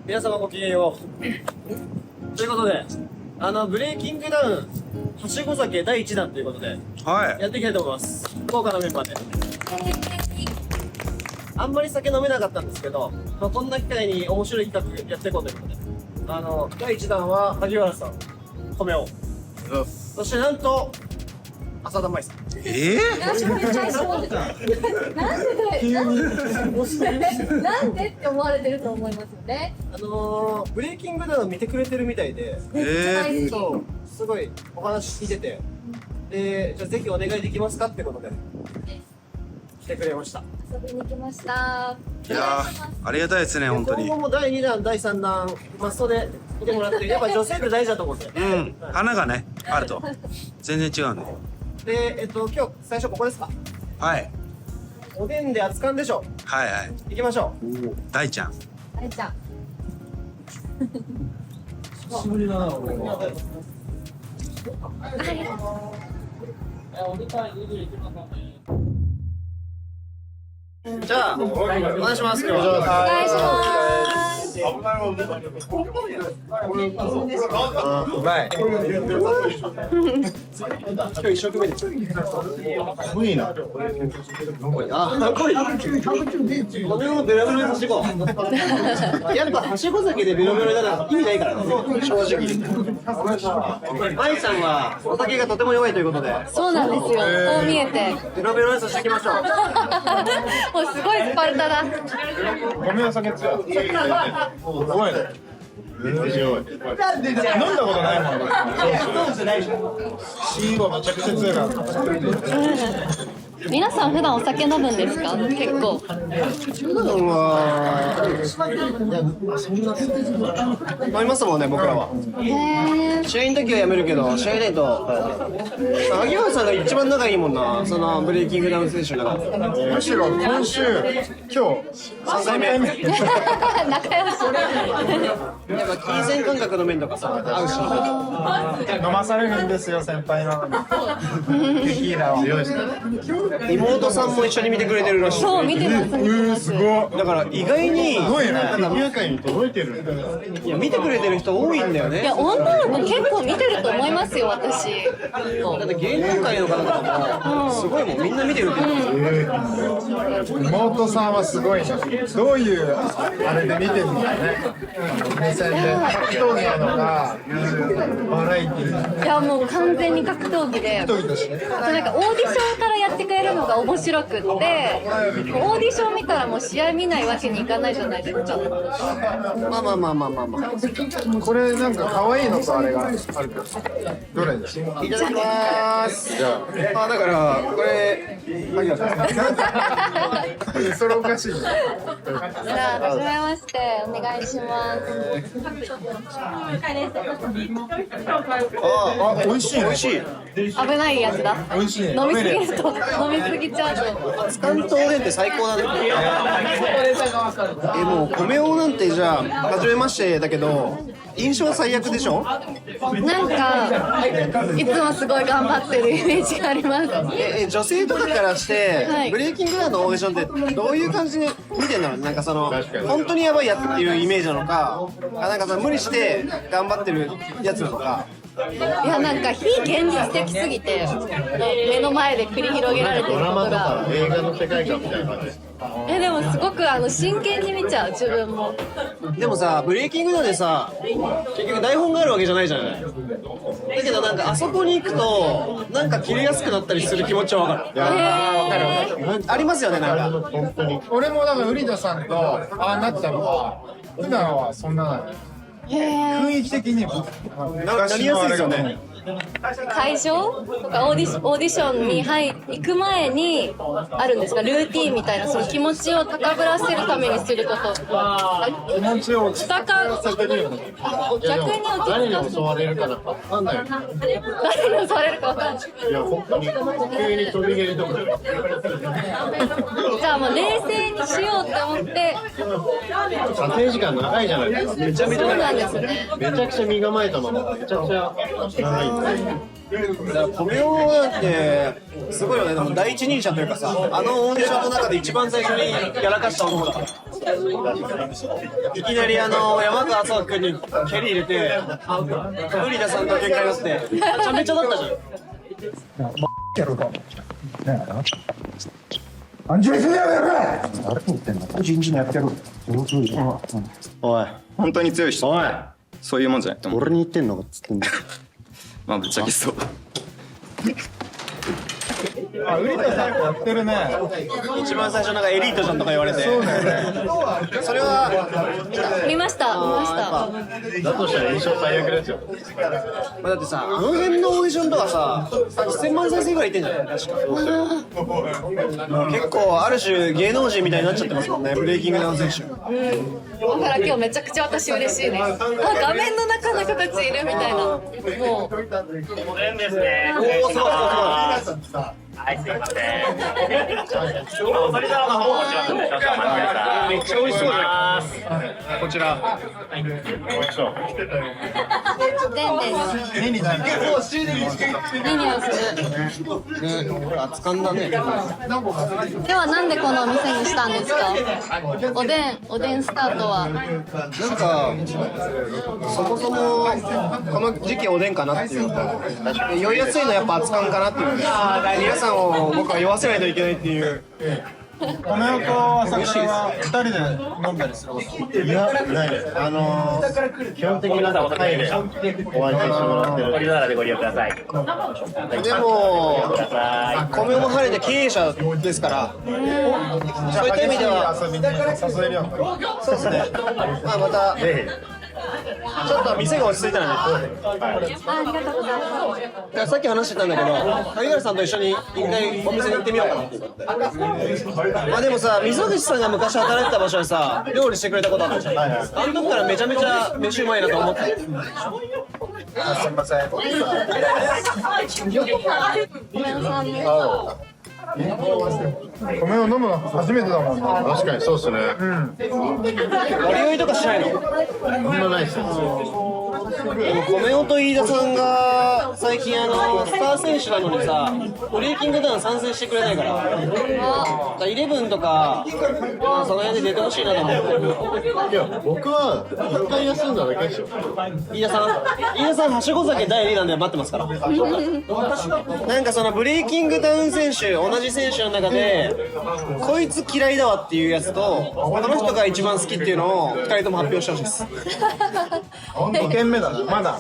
皆様ごきげんよう。ということで、ブレイキングダウン、はしご酒第1弾ということで、はい。やっていきたいと思います。豪華なメンバーで。あんまり酒飲めなかったんですけど、こんな機会に面白い企画やっていこうということで。第1弾は、萩原さん、米を。そしてなんと、浅田舞さん。私めっちゃそうです。なんでって思われてると思いますよね。ブレイキングダウン見てくれてるみたいで、そう、すごいお話聞いてて、で、じゃあぜひお願いできますかってことで、来てくれました。遊びに来ました。いやー、ありがたいですね、本当に。今後も第2弾、第3弾、マストで見てもらって、やっぱ女性って大事だと思うんで。うん、花がね、あると。全然違うね。で、今日最初ここですか。はい。おでんで熱燗でしょ。はいはい。行きましょう。大ちゃん。大ちゃん。久しぶりだな、俺。じゃあ、お願いします。今日は。お願いします。うまい。今日一生懸命です。無理な。あ、これ。これをベロベロにさしていこう。やっぱはしご酒でベロベロだから意味ないからね。正直。舞さんはお酒がとても弱いということで。そうなんですよ。こう見えて。ベロベロにさせていきましょう。もうすごいスパルタだ。米の酒強い。すごいね。飲んだことないもん。シーゴめちゃくちゃ強いから。皆さん普段お酒飲むんですか？結構。普段は、飲みますもんね、僕らは。へー。試合の時はやめるけど、試合ないと。萩原さんが一番仲いいもんな、そのブレイキングダウン選手の中で。むしろ今週、今日3回目。やっ仲良し。ぱ金銭感覚の面とかさ、合うし。飲まされるんですよ、先輩なのに。テキーラを用意して。妹さんも一緒に見てくれてるらしい。そう見てます。すごい。だから意外に、すごいね。賑やかに届いてる。いや見てくれてる人多いんだよね。いや女の子結構見てると思いますよ私。だって芸能界の方とかもすごいもんみんな見てるって言う。妹さんはすごいね。どういうあれで見てるんだね。目線で格闘技なのか、バラエティー。いやもう完全に格闘技で。格闘技としてね。あとなんかオーディションからやってくれるのが面白くって、オーディション見たらもう試合見ないわけにいかないじゃないですか。まあまあまあまあまあまあ。これなんか可愛いのとあれがあるけど、どれですか？いただきます。じゃあだからこれ萩原さん。あ、それおかしいね。じゃあ初めましてお願いします。あ、美味しいね。美味しい。危ないやつだ。美味しいね。飲みすぎると飲みすぎちゃうと。関東おでんって最高だね。もう米王なんてじゃあ初めましてだけど印象最悪でしょ？なんかいつもすごい頑張ってるイメージがあります。女性とかからして、はいブレイキングダウンのオーディションってどういう感じで見てんの？なんかその本当にやばいやつっていうイメージなのか、なんかその無理して頑張ってるやつなのか。いやなんか非現実的すぎて目の前で繰り広げられてることが映画の世界観みたいな感じ。でもすごく真剣に見ちゃう自分も。でもさ、ブレイキングダウンでさ、結局台本があるわけじゃないじゃない。だけどなんかあそこに行くとなんか切れやすくなったりする気持ちはわかる。ありますよね、なんか。本当に。俺もだからウリダさんとああなったのは普段はそんななの。雰囲気的にもなりやすいですよね。会場とかオーディションに行く前にあるんですか？ルーティーンみたいな、その気持ちを高ぶらせるためにすること。気持ちを落ち着かせてるよね。逆に誰に襲われるかなんか分かんないよね。誰に襲われるか分かんない。いや本当に急に飛び蹴りとか。じゃあもう冷静にしようって思って撮影時間長いじゃないですか。めちゃめちゃそうな長い。んですよね。めちゃくちゃ身構えたままめちゃくちゃ長い。コメオなんてすごいよね。でも第一人者というかさ、あのオーディションの中で一番最初にやらかした男だから。いきなり山川敦君に蹴り入れて、ブリダさんと喧嘩になって、めちゃめちゃだったじゃん。やろうか。アンジェルスやろやろ。誰と言ってんの？人事のやってる。おい、本当に強い人。おい、そういうもんじゃないと思う。俺に言ってんのかっつってんだ。まあぶっちゃけそう。あ、ウリタさんやってるね。一番最初なんかエリートじゃんとか言われて。そうだよね。それは見ました見ました。だとしたら印象最悪ですよ。だってさ、あの辺のオーディションとかさ、1000万再生ぐらいいってんじゃない確か。結構ある種芸能人みたいになっちゃってますもんね、ブレイキングダウン選手。だから今日めちゃくちゃ私嬉しいね。あ、画面の中の人たちいるみたいな。もう。おー、すごいすごい。はい、すいません。お取り皿の方こちら少々お待ちください。めっちゃ美味しそうじゃん。こちら。でんでんの。2になる。リニアする。ね、これ熱燗だね。ではなんでこのお店にしたんですか？おでんスタートは。なんかそもそもこの時期おでんかなっていうか、酔いやすいのはやっぱ熱燗かなっていう。皆さんを僕は酔わせないといけないっていう。米岡は朝倉は2人で飲んだりすること？いや、ないです。基本的に皆さんお先にお会いさせてもらってる。お取り皿でご利用ください。でもください。米も晴れて経営者ですから、そういった意味では遊びに誘えるようになる。そうですね。まあまたちょっと店が落ち着いたらね。ありがとうございます。さっき話してたんだけど、萩原さんと一緒に一回お店に行ってみようかなっていう。まあでもさ、溝口さんが昔働いてた場所でさ、料理してくれたことあったじゃん。あの時からめちゃめちゃ飯うまいなと思って。すみません。ごめんなさい。米を飲むの初めてだもん。確かにそうですね。割り酔いとかしないの？そんなないですよ。でも米尾と飯田さんが最近スター選手なのにさ、ブレイキングダウン参戦してくれないから、イレブンとか、まあ、その辺で出てほしいなと思って。いや、僕は一回休んだだけですよ。飯田さんはしご酒第2弾で待ってますから。なんかそのブレイキングダウン選手、同じ選手の中でこいつ嫌いだわっていうやつと、この人が一番好きっていうのを2人とも発表してほしいです。2軒目だな。まだ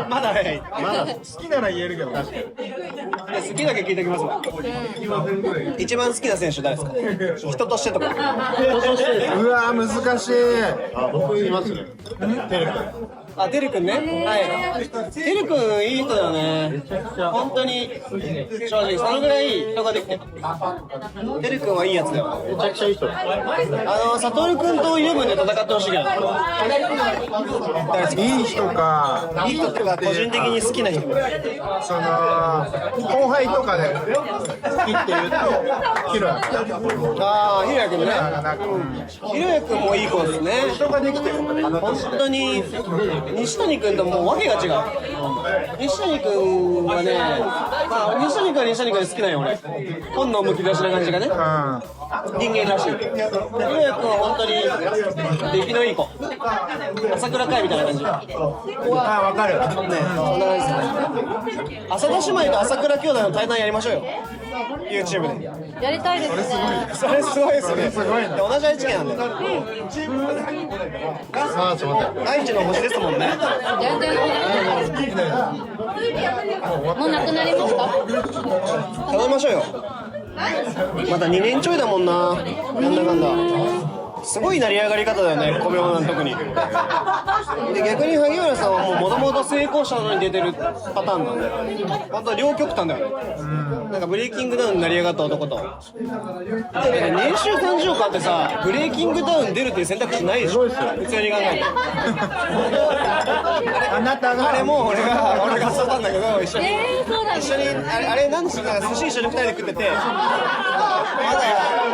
まだ早い。好きなら言えるけど。好きだけ聞いておきますわ。一番好きな選手誰ですか？人としてとか。うわー難しい。僕いますね。あ、てるくんね。はい。てるくんいい人だよね。本当に正直そのぐらい人ができてる。てるくんはいいやつだよ。めちゃくちゃいい人。サトルくんとイレブンで戦ってほしいけど。いい人か。いい人とか個人的に好きな人。その後輩とかで好きって言うとヒロヤ。ああ、ひろやくんね。なんかひろやくんもいい子ですね。人ができてる。本当に西谷君ともう訳が違う。西谷君はね、まあ西谷君は西谷君で好きなんよ俺。本能むき出しな感じがね。人間らしい。ひろや君は本当に出来のいい子。朝倉海みたいな感じ。あ、わかる。ね、そんな感じですね。浅田姉妹と朝倉兄弟の対談やりましょうよ。YouTube で。やりたいですね。それすごいですね。すごいな。同じ愛知県なんで。あ、ちょっと待って。愛知の星ですもんね。やりたい。もうなくなりました。頼みましょうよ。まだ2年ちょいだもんな。なんだかんだ。すごい成り上がり方だよね、米尾なん特に。で逆に萩原さんはもともと成功者なのに出てるパターンなんで、本当両極端だよね。なんかブレイキングダウンに成り上がった男と。年収30億あってさ、ブレイキングダウン出るっていう選択肢ないでしょ。普通に考えて。あなたがあれも俺が誘ったんだけど、一緒に。そうなんです。一緒にあれなんですか、寿司一緒に2人で食ってて、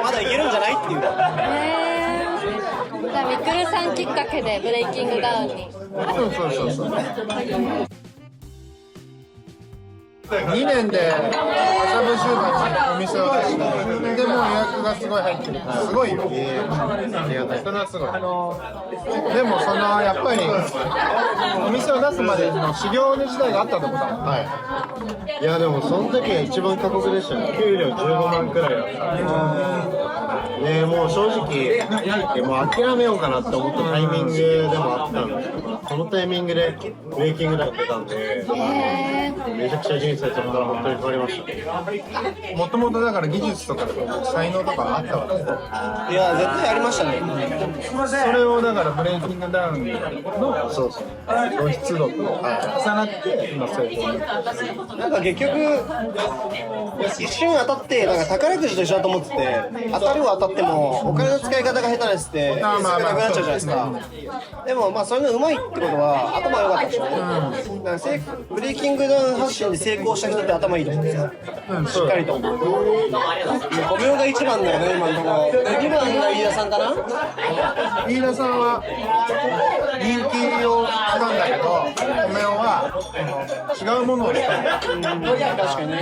まだいけるんじゃないっていう。じゃあみくるさんきっかけでブレイキングダウンに。そう。2年で麻布十番にお店を出して、でもう予約がすごい入ってるからすごいよ。ありがたい。それはすごい。でもそのやっぱりお店を出すまでの修行の時代があったってことだもん。はい。いやでもその時が一番過酷でしたね。給料15万くらいだったんで。ね、もう正直もう諦めようかなって思ったタイミングでもあったんですけど、そのタイミングでブレイキングダウン出たんで、めちゃくちゃ人生そこから本当に変わりました。もともとだから技術とか才能とかあったわけですよ。いや絶対ありましたね。それをだからブレイキングダウンのそうそう。露出度と重なって今そういうこと。なんか結局一瞬当たってなんか宝くじと一緒だと思ってて、当たるは当たってもお金の使い方が下手ですってすぐなくなっちゃうじゃないですか。でもまあそれがうまいってことは頭が良かったでしょ。だからブレイキングダウン発信で成功した人って頭いいと思うんですよ。しっかりと。5秒が1番だよね今のところ。2番が飯田さんかな。飯田さんは人気をつかんだけど、米尾は違うものをしたい。確かにね。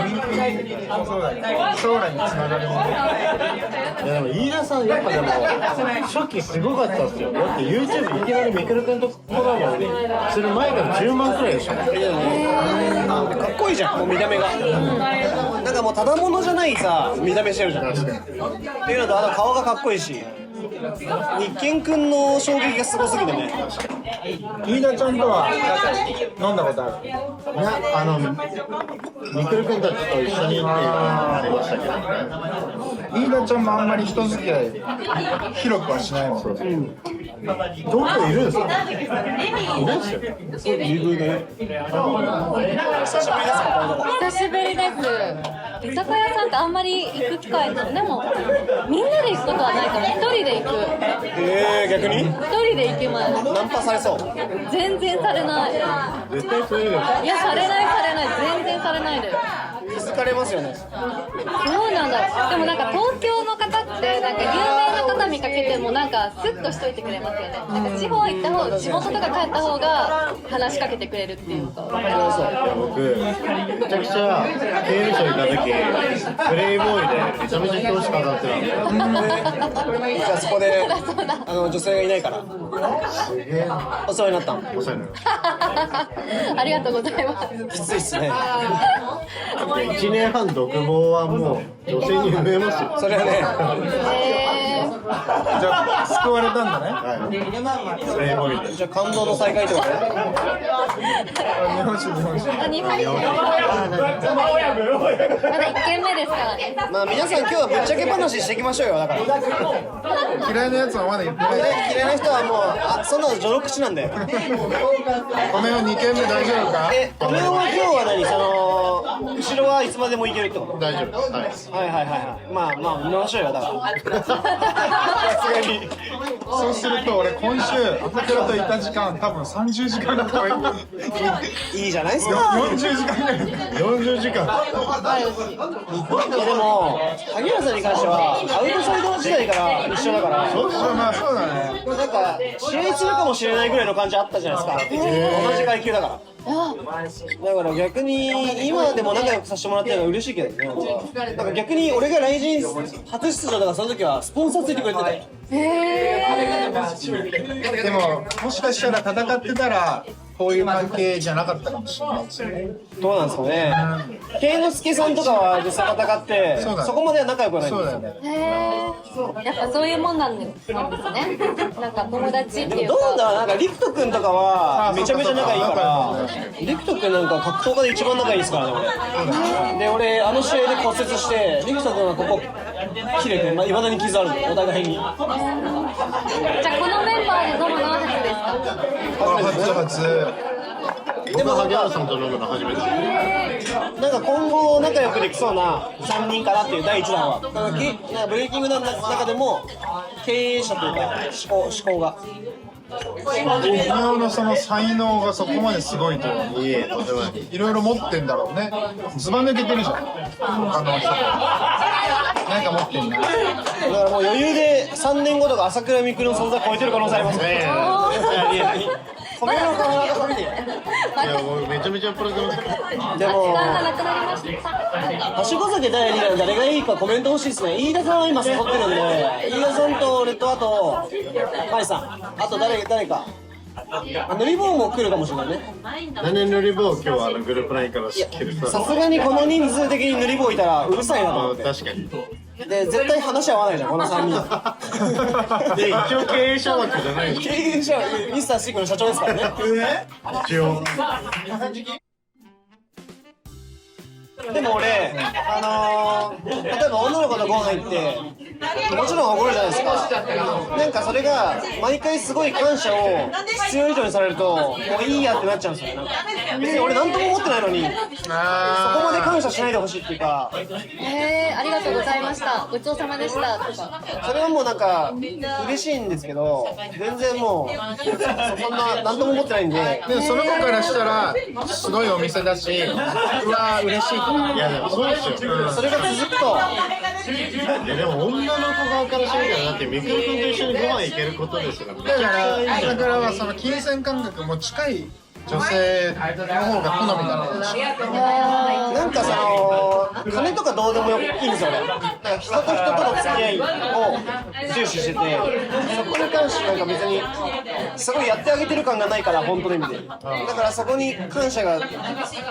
人気もそうだけど将来につながるもの。いやでも飯田さんやっぱでも初期すごかったっすよ。だって YouTube いきなりミクル君とコラボする前から10万くらいでしょ。かっこいいじゃん、もう見た目が。なんかもうただものじゃないさ見た目してるじゃん。っていうのとあと顔がかっこいいし、日健君の衝撃がすごすぎてね。飯田ちゃんとは飲んだことある？いやミクル君たちと一緒にっていうのがありましたけどね。飯田ちゃんもあんまり人付き合い広くはしないもん。どこいるんですか？いないですよ。久しぶりです。居酒屋さんってあんまり行く機会ない。でもみんなで行くことはないかも。一人で行く。逆に？一人で行きます。ナンパされそう。全然されない。絶対そういうのいや、されない全然されないです。気づかれますよね。そうなんだ。でもなんか東京の方ってなんか有名な方見かけてもなんかスッとしといてくれますよね。なんか地方行った方、地元とか帰った方が話しかけてくれるっていうか。僕めちゃくちゃ刑務所行った時プレイボーイでめちゃめちゃ表紙飾ってたんで。じゃあそこで女性がいないから。すげえ。お世話になったん。お世話になりました。ありがとうございます。きついっすね。1年半独房はもう女性に増えますよ。それはね。じゃあ救われたんだね。はい。プレイボーイで。じゃあ感動の再会ってことね。日本酒。日本酒。まだ1軒目ですからね。まあ皆さん今日はぶっちゃけ話していきましょうよ。だから。嫌いなやつはまだ言ってない。嫌いな人はもうそんなの序の口なんで。米を2軒目大丈夫か？米尾は今日は何後ろはいつまでも行けるってこと？大丈夫。はい。まあ見ましょうよだから。さすがに。そうすると俺今週朝倉といた時間多分30時間だったらいいじゃないですか。40時間ぐらい。40時間。いやでも萩原さんに関してはアウトサイド時代から一緒だから。まあそうだね。なんか試合するかもしれないぐらいの感じあったじゃないですか。同じ階級だから。だから逆に今でも仲良くさせてもらってるのは嬉しいけどね。なんか逆に俺が来人初出場だからその時はスポンサーついてくれてて。でももしかしたら戦ってたらこういう関係じゃなかったかもしれないですよね。どうなんですかね。慶之助さんとかは実際戦ってそこまでは仲良くはないんですよね。やっぱそういうもんなんですね。なんか友達っていうか。どうなんだろう。なんかリクト君とかはめちゃめちゃ仲いいからリクト君なんか格闘家で一番仲いいですからね俺。で俺あの試合で骨折してリクト君はここ切れていまだに傷あるんでお互いに。じゃあこのメンバーで飲むのは初ですか？初。でも萩原さんと飲むの初めて。なんか今後仲良くできそうな3人かなっていう第1弾は。なんかブレイキングの中でも経営者というか思考が。米尾のその才能がそこまですごいといろいろ持ってんだろうね。ずば抜けてるじゃん他の人と。なんか持ってんな。だからもう余裕で3年後とか朝倉未来の存在超えてる可能性ありますね。米の顔なんか見て。まやもうめちゃめちゃプレゼント。でも時間がなくなりましたはしご酒第2弾誰がいいかコメント欲しいですね。飯田さんは今誘ってるんで、飯田さんと俺とあとマイさん、あと誰か塗り棒も来るかもしれないね。何塗り棒今日はグループラインから知ってるさすがにこの人数的に塗り棒いたらうるさいなと思って。確かに。で絶対話合わないじゃんこの3人。で一応経営者枠じゃない経営者ミスターシークの社長ですからね。一応。でも俺、例えば女の子とご飯行ってもちろん怒るじゃないですか。なんかそれが毎回すごい感謝を必要以上にされるともういいやってなっちゃうんですよ。なんか別に俺何とも思ってないのにそこまで感謝しないでほしいっていうか、ありがとうございましたごちそうさまでしたとか。それはもうなんか嬉しいんですけど全然もうそんな何とも思ってないんで。でもその子からしたらすごいお店だし、うわ嬉しいと。いやでもそうですよ。それが続くといやでも女の子側からしてみたらだってみくるくんと一緒にご飯行けることですよ。だからその金銭感覚も近い女性の方が好みだろうし。なんか金とかどうでもいいんですよね。だから人と人との付き合いを重視してて、そこに関してなんか別にすごいやってあげてる感がないから本当の意味で。だからそこに感謝が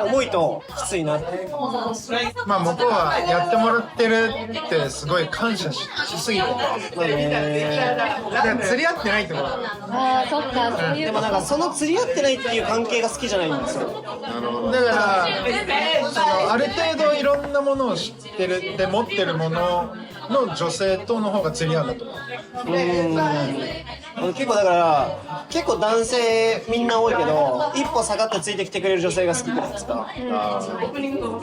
重いときついなって。まあ向こうはやってもらってるってすごい感謝しすぎて釣り合ってないってことだね。ああそっかそういうでもなんかその釣り合ってないっていう関係が好きじゃないんですよ。だからある程度いろんなものを知ってるで持ってるものの女性との方が釣り合うんだと思う。結構だから結構男性みんな多いけど一歩下がってついてきてくれる女性が好きじゃないですか。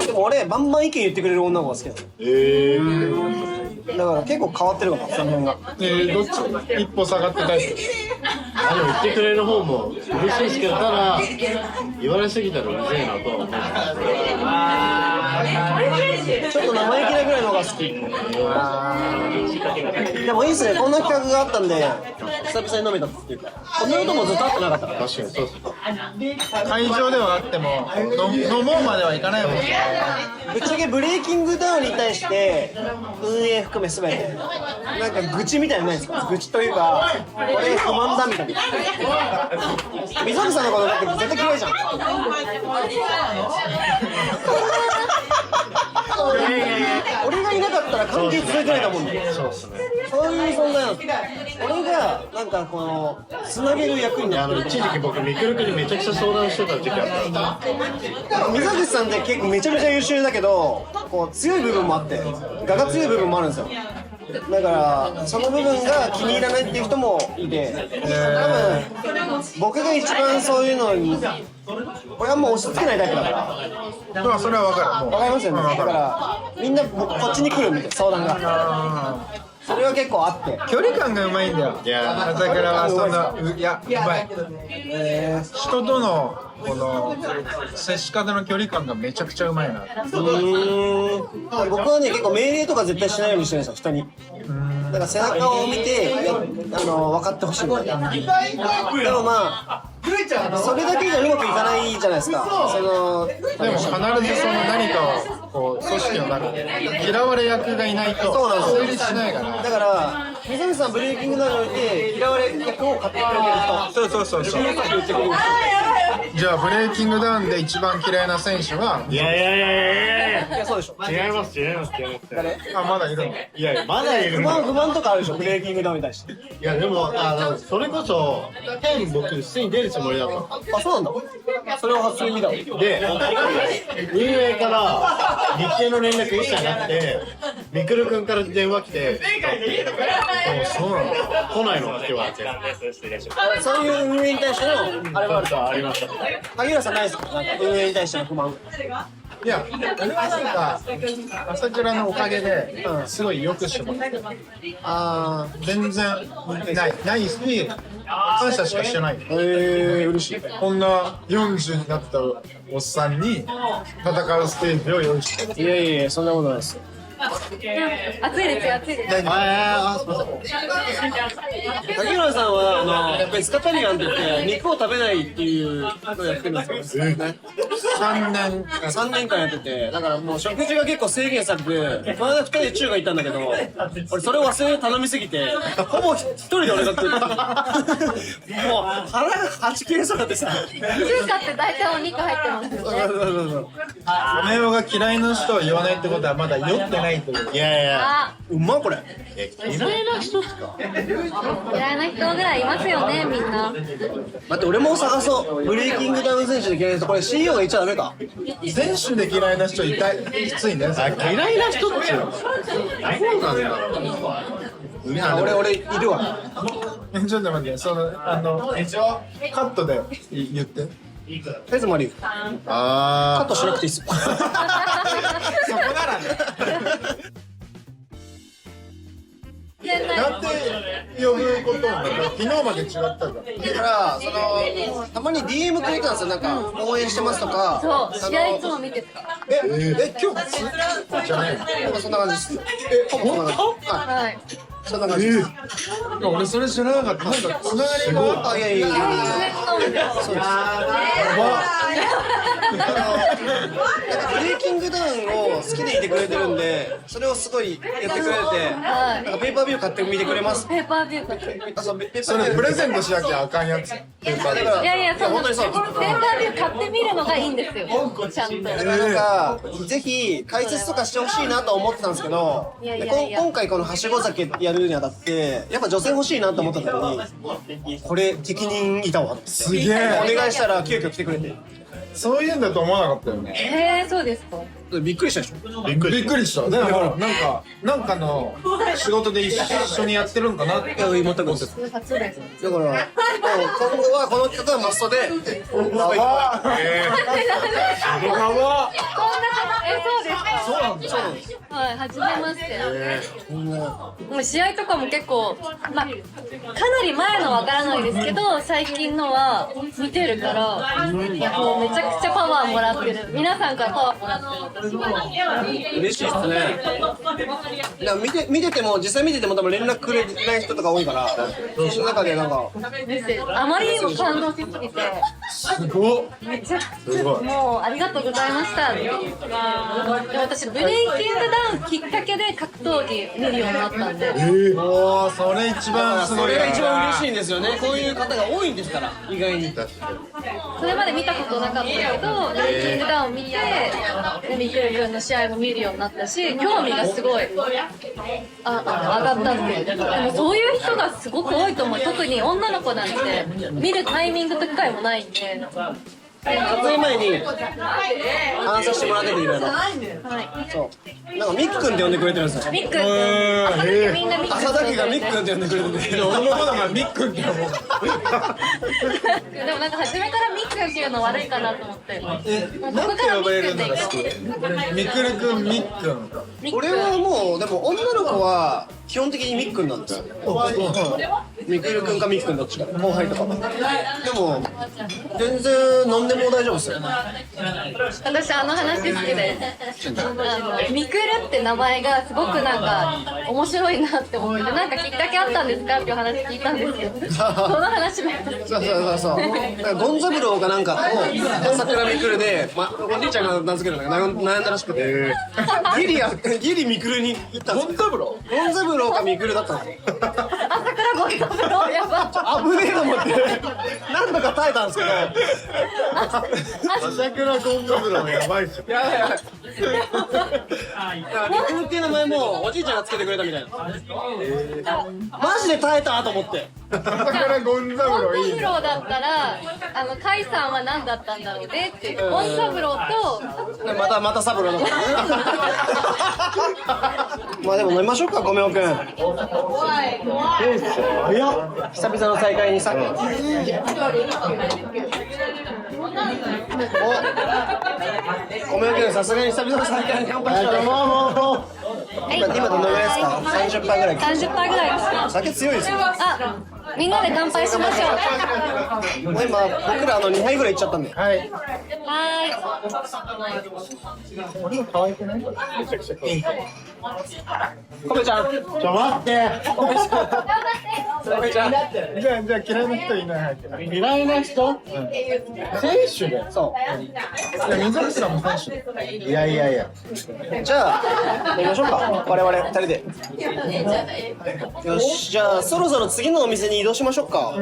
でも俺バンバン意見言ってくれる女の子が好きだ。だから結構変わってるかもその辺が。どっち？一歩下がってタイプ。でも言ってくれる方も嬉しいですけど、ただ言われすぎたらうぜえなとは思う。ちょっと生意気なぐらいの方が好き。でもいいっすね、こんな企画があったんで久々に飲めたっていうか、こんなこともずっと会ってなかったから。確かにそうです。会場ではあっても飲もうまではいかないもんね。ぶっちゃけブレイキングダウンに対して運営含め全てなんか愚痴みたいなのないですか？愚痴というか俺不満だみたいな。溝口さんのことだって絶対嫌いじゃん。俺がいなかったら関係続いてないと思うんだよ。そういう存在なんです。俺がなんかこのつなげる役になってる。一時期僕ミクルクにめちゃくちゃ相談してた時期あったんで溝口さんって結構めちゃめちゃ優秀だけどこう強い部分もあって我が強い部分もあるんですよ。だからその部分が気に入らないっていう人もいて、多分僕が一番そういうのに俺はもう押し付けないタイプだから。まあそれは分かる。わかりますよね。だからみんなこっちに来るみたいな相談が。それは結構あって距離感がうまいんだよ。いや朝倉はそんなうまい。人とのこの接し方の距離感がめちゃくちゃうまいな。僕はね結構命令とか絶対しないようにしてるんですよ人に。だから背中を見て分かってほしいみたいな。でもまあそれだけじゃうまくいかないじゃないですか。でも必ずその何かをこう組織の中で嫌われ役がいないと成立しないから。だから溝口さんブレイキングダウンにおいて嫌われ役を買ってくれてる人。そう。言ってくれる人。じゃあブレイキングダウンで一番嫌いな選手は。いやいやそうでしょ。違います。誰？あまだいるの。いやまだいるの。不満とかあるでしょブレイキングダウンに対して。いやでもそれこそ僕普通に出るつもりだったの。あそうなんだ。それを初耳だわ。で運営から日程の連絡一切なくてみくるくんから電話来てそうなの。来ないのって言われて。そういう運営に対してのあれはあると。ありました。萩原さんないですか？なんか運営に対しての不満。いや俺はなんか朝倉のおかげですごい良くしてもらって。全然ないし感謝しかしてない。嬉しい。こんな40になったおっさんに戦うステージを用意して。いやそんなことないですよ。暑いですよ、暑いです。竹村さんはやっぱりスカタリアンって言って肉を食べないっていうのをやってるんですよ、ね、3年間やってて、だからもう食事が結構制限されて、この間2人で中華行ったんだけど、俺それを忘れて頼みすぎて、ほぼ一人で俺が食ってもう腹がはち切れそうだってさ。中華って大体お肉入ってますよね。米尾が嫌いな人は言わないってことはまだ酔ってないってこと。いやいやあ、うまっこれ。嫌いな人っすか？嫌いな人ぐらいいますよね、みんな。待って俺も探そう。ブレイキングダウン選手で嫌いな人、これ CEO が言っちゃダメか。選手で嫌いな人いたいきついね。嫌いな人ってそうなんだ。俺いるわ。ちょっと待って、カットで言って。フェズもあるよ。カットしなくていいっすよ。そこならね。なんで呼ぶことになった？昨日まで違ったじゃん。だからたまに DM くれたんですよ。なんか応援してますとか。そう、試合いつも見てた。今日じゃないの？なんかそんな感じです。本当？はい。そんな感じです。俺それ知らなかった。なんかつながりが。あ、いやいやいや。そうです。ブレイキングダウンを好きでいてくれてるんで、それをすごいやってくれて、なんかペーパービュー買ってみてくれます。ペーパービューかけ。あ、そう、ペーパそービュー。れプレゼントしなきゃあかんやつ。だからいやいや、本当にそう。ペーパービュー買ってみるのがいいんですよ。ちゃんと。だからなんか、ぜひ解説とかしてほしいなと思ってたんですけど、いやいやいや今回このはしご酒やるにあたってやっぱ女性欲しいなと思った時に、これ適任いたわって。すげえ。お願いしたら急遽来てくれて、そういうんだと思わなかったよね。そうですか。びっくりしたでしょ。びっくりした。だからなんかの仕事で一緒にやってるんかなって。全く思ってない。初です。だから今後はこの企画はマストで。こんなそうですか。そうなんです。はい、初めまして。もう試合とかも結構、まあ、かなり前のわからないですけど、最近のは見てるから、もうめちゃくちゃパワーもらってる。皆さんからパワーもらってる。嬉しいですね。いや見てても実際見てても多分連絡くれない人とか多いから、その中でなんかあまりにも感動しすぎて、すごっ。めちゃくちゃもうありがとうございましたっていう。で私ブレイキングダウンきっかけで格闘技見るようになったんで。おー、それ一番すごい。それが一番嬉しいんですよね。こういう方が多いんですから意外に。それまで見たことなかったけど、ブレイキングダウン見て、ミクル君の試合も見るようになったし、興味がすごい上がったんで、でもそういう人がすごく多いと思う。特に女の子なんて見るタイミングと機会もないんで。撮影前に話させてもらってていろいろ。そう。なんかミック君って呼んでくれてるんですよ。ミックってみんなミック浅田家がミック君って呼んでくれてて。俺のことがミックって思う。でもなんか初めからミックっていうの悪いかなと思って。なんて呼ばれるのが好き？ミクルくん、ミッくん。俺はもうでも女の子は基本的にミックンなんですよ。ミクル君かミックンどっちか。後輩とか。でも全然飲んでも大丈夫ですよ。私あの話好きで、ミクルって名前がすごくなんか面白いなって思ってて、なんかきっかけあったんですかっていう話聞いたんですけど、その話もそう。ゴンザブローかなんかと桜ミクルで、おじいちゃんが名付けたのが悩んだらしくて、ギリミクルに行ったんですよ。ゴンザブローかミクルだったんですよ。朝からゴンザブローやば。危ねえと思って何度か耐えたんですけど、朝倉ゴンザブローやばいっすよ。やばい。ミクルっていう名前もおじいちゃんがつけてくれたみたいな。マジで耐えたと思って。朝倉ゴンザブゴンローいいね。ザブローだったら、カイさんは何だったんだろうねっていう。ゴンザブローと、またサブローだったね。まあでも飲みましょうか、ごめおくん。久々の再会にさ。ごめおくん、さすがに久々の再会に乾杯しよう。今どのぐらいですか？30%ぐらい。30%ぐらいですか？酒強いですよ。みんなで乾杯しましょう。今僕ら2杯ぐらいいっちゃったんで。はい。は俺も可愛くない？めちゃくちゃ可愛い。コメちゃん。ちょ待って。じゃあ嫌いな人いない。嫌いな人？選手で。そう。いや水口さんも選手。いや。じゃあやりましょうか。我々2人で。よし、じゃあそろそろ次のお店に移動しましょうか。